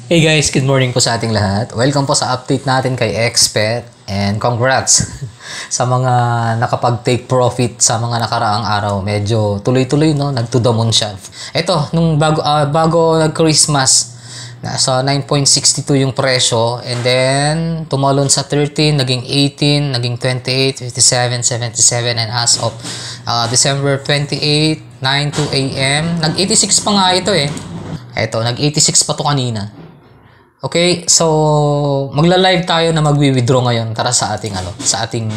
Hey guys, good morning po sa ating lahat. Welcome po sa update natin kay Expert and congrats sa mga nakapag-take profit sa mga nakaraang araw. Medyo tuloy-tuloy no, nag-to the moon siya. Ito, nung bago nag-Christmas, nasa 9.62 yung presyo and then tumalon sa 13, naging 18, naging 28, 57, 77 and as of December 28, 9 a.m. Nag-86 pa nga ito eh. Ito, nag-86 pa to kanina. Okay, so magla-live tayo na magwi-withdraw ngayon. Tara sa ating sa ating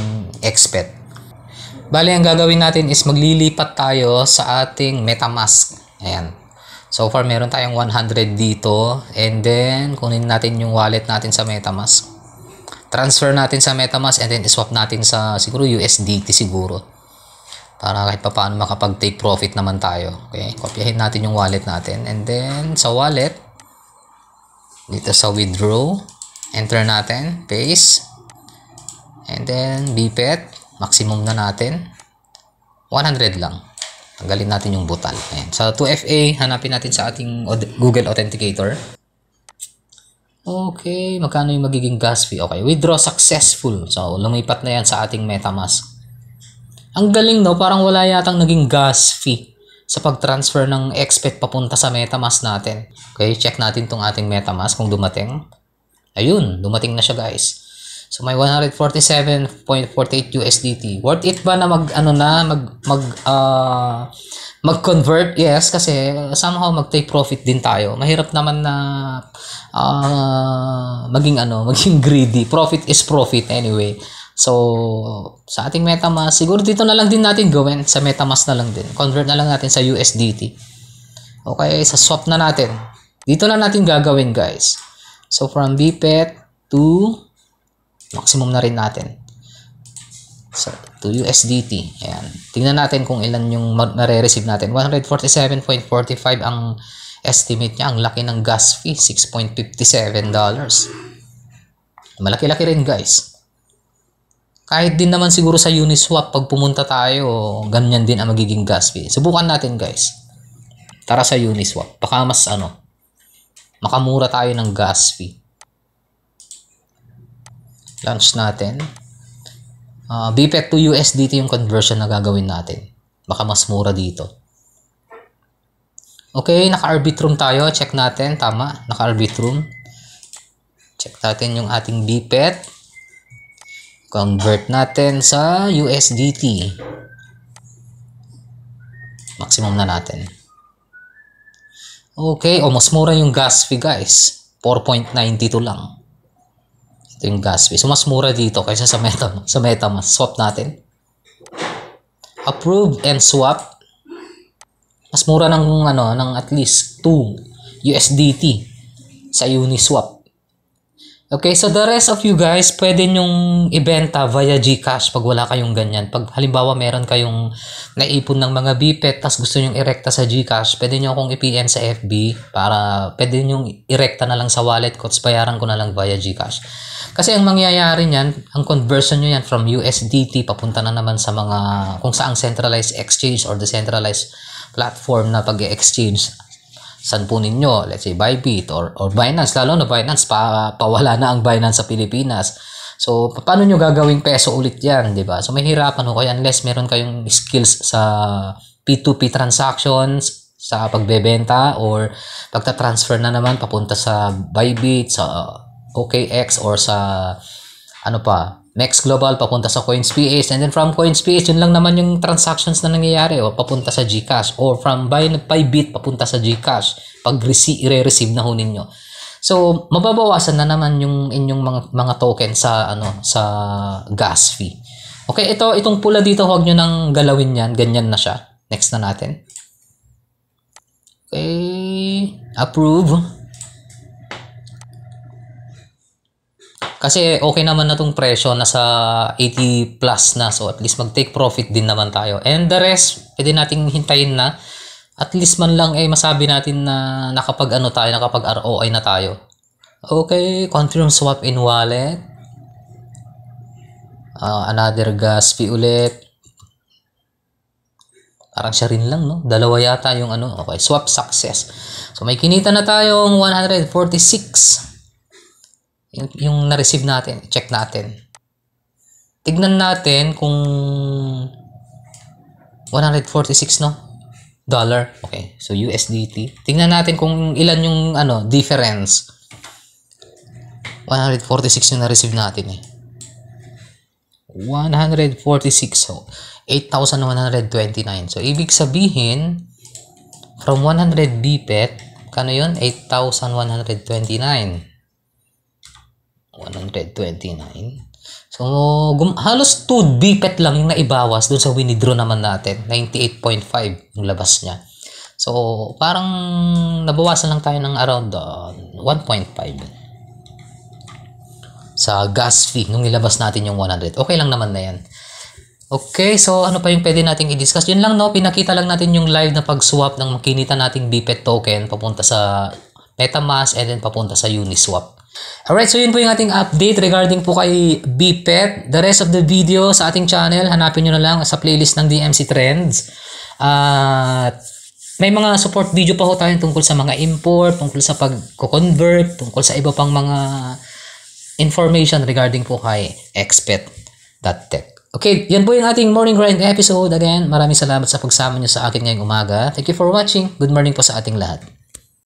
Expert. Bali ang gagawin natin is maglilipat tayo sa ating MetaMask. Ayan. So far meron tayong 100 dito and then kunin natin yung wallet natin sa MetaMask. Transfer natin sa MetaMask and then swap natin sa siguro USDT siguro. Para kahit pa paano makapag-take profit naman tayo. Okay, kopyahin natin yung wallet natin and then sa wallet dito sa withdraw, enter natin, paste, and then BPET, maximum na natin, 100 lang. Tanggalin natin yung butal. Ayan. Sa 2FA, hanapin natin sa ating Google Authenticator. Okay, magkano yung magiging gas fee? Okay, withdraw successful. So, lumipat na yan sa ating MetaMask. Ang galing no, parang wala yatang naging gas fee sa pag-transfer ng Expect papunta sa MetaMask natin. Okay, check natin tong ating MetaMask kung dumating. Ayun, dumating na siya guys. So may 147.48 USDT. Worth it ba na mag-convert? Yes, kasi somehow mag-take profit din tayo. Mahirap naman na maging greedy. Profit is profit anyway. So, sa ating MetaMask, siguro dito na lang din natin gawin. Sa MetaMask na lang din. Convert na lang natin sa USDT. Okay, sa swap na natin. Dito na natin gagawin, guys. So, from BPET to maximum na rin natin. So, to USDT. Ayan. Tingnan natin kung ilan yung nare-receive natin. 147.45 ang estimate niya. Ang laki ng gas fee. $6.57. Malaki-laki rin, guys. Kahit din naman siguro sa Uniswap, pag pumunta tayo, ganyan din ang magiging gas fee. Subukan natin guys. Tara sa Uniswap. Baka mas makamura tayo ng gas fee. Launch natin. BPET to USDT yung conversion na gagawin natin. Baka mas mura dito. Okay, naka-Arbitrum tayo. Check natin. Tama, naka-Arbitrum. Check natin yung ating BPET. Convert natin sa USDT. Maximum na natin. Okay, mas mura yung gas fee guys. 4.92 lang. Ito yung gas fee. So mas mura dito kaysa sa MetaMask. Swap natin. Approve and swap. Mas mura ng ng at least 2 USDT sa Uniswap. Okay, so the rest of you guys, pwede nyong ibenta via GCash pag wala kayong ganyan. Pag halimbawa meron kayong naipon ng mga BPET tas gusto nyong irekta sa GCash, pwede nyo akong i-PM sa FB para pwede nyong irekta na lang sa wallet ko tapos bayaran ko na lang via GCash. Kasi ang mangyayari niyan, ang conversion nyo yan from USDT papunta na naman sa mga kung saang centralized exchange or decentralized platform na pag-exchange. San po ninyo? Let's say Bybit or Binance. Lalo na Binance, pawala na ang Binance sa Pilipinas. So, paano nyo gagawing peso ulit yan? Diba? So, mahirapan ko kaya unless meron kayong skills sa P2P transactions, sa pagbebenta, or pagta-transfer na naman papunta sa Bybit, sa OKX, or sa Next Global, papunta sa CoinsPH, and then from CoinsPH, yun lang naman yung transactions na nangyayari, o papunta sa GCash, or from Bybit, papunta sa GCash, pag i-receive na ho ninyo. So, mababawasan na naman yung inyong mga token sa sa gas fee. Okay, itong pula dito, huwag nyo nang galawin yan, ganyan na siya. Next na natin. Okay, approve. Kasi okay naman na itong presyo, nasa 80 plus na. So at least mag-take profit din naman tayo. And the rest, pwede nating hintayin na. At least man lang masabi natin na nakapag ROI na tayo. Okay, confirm swap in wallet. Another gas fee ulit. Parang siya rin lang, no? Dalawa yata yung ano. Okay, swap success. So, may kinita na tayong 146. Yung na-receive natin. Check natin. Tignan natin kung 146, no? Dollar. Okay. So, USDT. Tignan natin kung ilan yung ano, difference. 146 yung na-receive natin eh. 146. So, 8,129. So, ibig sabihin, from 100 BPET, kano yun? 8,129. 129. So, halos 2 BPET lang yung naibawas dun sa winidraw naman natin. 98.5 yung labas niya. So, parang nabawasan lang tayo ng around 1.5 sa gas fee nung nilabas natin yung 100. Okay lang naman na yan. Okay, so ano pa yung pwede nating i-discuss? Yun lang, no? Pinakita lang natin yung live na pag-swap ng makinita nating BPET token papunta sa MetaMask and then papunta sa Uniswap. Alright, so yun po yung ating update regarding po kay BPET. The rest of the video sa ating channel, hanapin nyo na lang sa playlist ng DMC Trends. May mga support video pa ho tayo tungkol sa mga import, tungkol sa pag-convert, tungkol sa iba pang mga information regarding po kay Xpet.tech. Okay, yan po yung ating morning grind episode. Again, maraming salamat sa pagsama nyo sa akin ngayong umaga. Thank you for watching. Good morning po sa ating lahat.